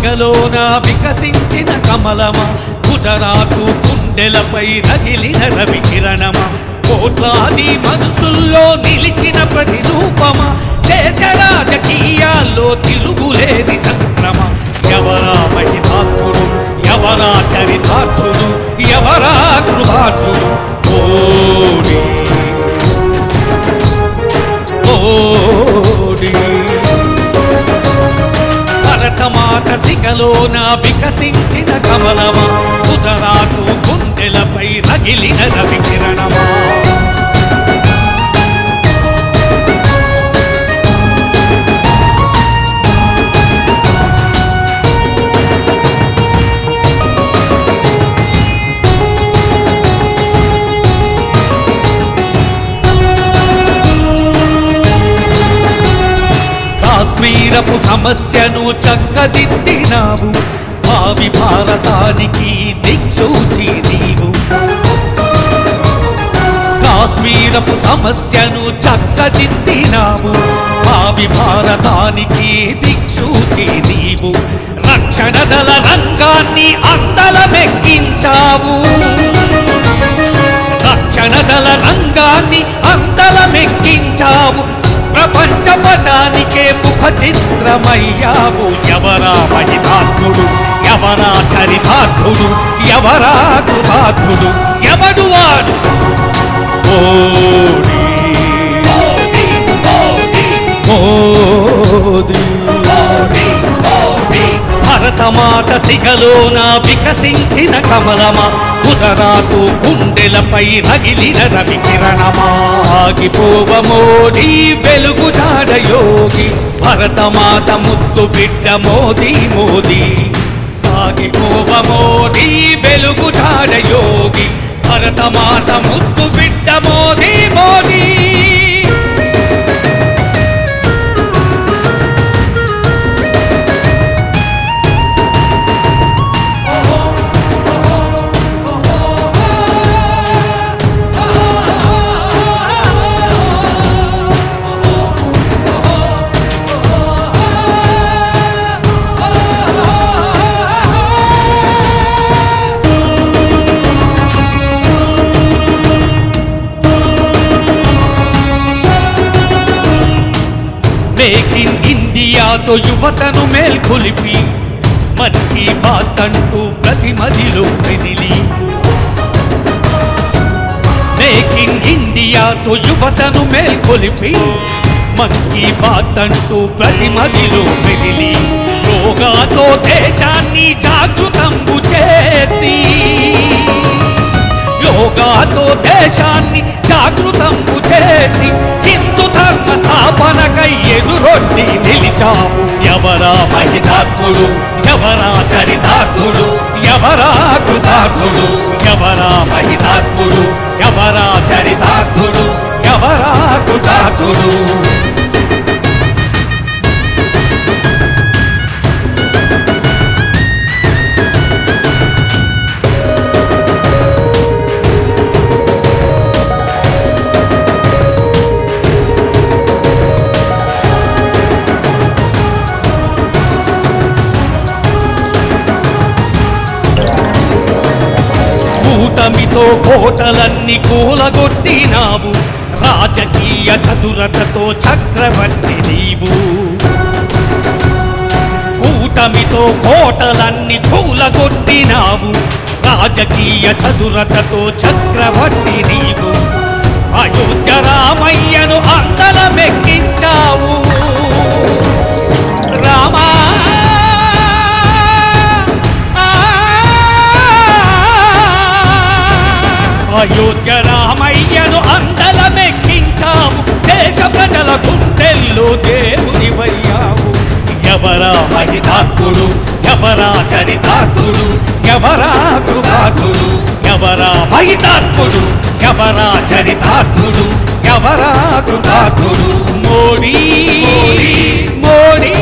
సిగలోన వికసించిన కమలమా గుజరాతు గుండెలపై రగిలిన రవికిరణమా కోట్లాది మనసుల్లో నిలిచిన ప్రతిరూపమా దేశ రాజకీయాల్లో తిరుగులేని శస్త్రమా ఎవరా మహితాత్ముడు ఎవరా చరితార్థుడు ఎవరా కృతార్థుడు మోడీ మోడీ భరతమాత సిగలోన వికసించిన కమలమా గుజరాతు గుండెలపై రగిలిన రవికిరణమా కాశ్మీరపు సమస్యను చక్కదిద్దినావు భావి భారతానికి దిక్సూచి నీవు కాశ్మీరపు సమస్యను చక్కదిద్దినావు భావి భారతానికి దిక్సూచి నీవు రక్షణ దళ రంగాన్ని అందలమెక్కించావు రక్షణ దళ రంగాన్ని అందలమెక్కించావు ప్రపంచ పటానికే ముఖ చిత్రమయ్యావు ఎవరా మహితాత్ముడు ఎవరా చరితార్థుడు ఎవరా కృతార్థుడు ఎవడు వాడు మోడీ మోడీ భరతమాత సిగలోన వికసించిన కమలమా గుజరాతు గుండెలపై రగిలిన రవికిరణమా ఆగిపోవ మోడీ వెలుగు జాడ యోగి భరతమాత ముద్దు బిడ్డ మోదీ మోదీ సాగిపోవ మోడీ వెలుగు జాడ యోగి భరతమాత ముద్దు బిడ్డ మోదీ మోదీ మేక్ ఇన్ ఇండియాతో యువతను మేల్కొలిపి మన్ కీ బాత్ అంటూ ప్రతి మదిలో మెదిలి మేక్ ఇన్ ఇండియాతో యువతను మేల్కొలిపి మన్ కీ బాత్ అంటూ ప్రతి మదిలో మెదిలి యోగాతో దేశాన్ని జాగృతంబు చేసి యోగాతో దేశాన్ని జాగృతంబు చేసి హిందూ ధర్మ స్థాపనకై ఎదురొడ్డి నిలిచావు ఎవరా మహితాత్ముడు ఎవరా చరితార్థుడు ఎవరా కృతార్థుడు ఎవరా మహితాత్ముడు ఎవరా చరితార్థుడు ఎవరా కృతార్థుడు కూటమితో కోటలన్నీ కూలగొట్టినావు రాజకీయ చతురతతో చక్రవర్తి నీవు కూటమితో కోటలన్నీ కూలగొట్టినావు రాజకీయ చతురతతో చక్రవర్తి నీవు అయోధ్య రామయ్యను అందలమెక్కించావు రామా అయోధ్య రామయ్యను అందలమెక్కించావు దేశ ప్రజల గుండెల్లో దేవునివయ్యావు ఎవరా మహితాత్ముడు ఎవరా చరితార్థుడు ఎవరా కృతార్థుడు ఎవరా మహితాత్ముడు ఎవరా చరితార్థుడు ఎవరా కృతార్థుడు మోడీ మోడీ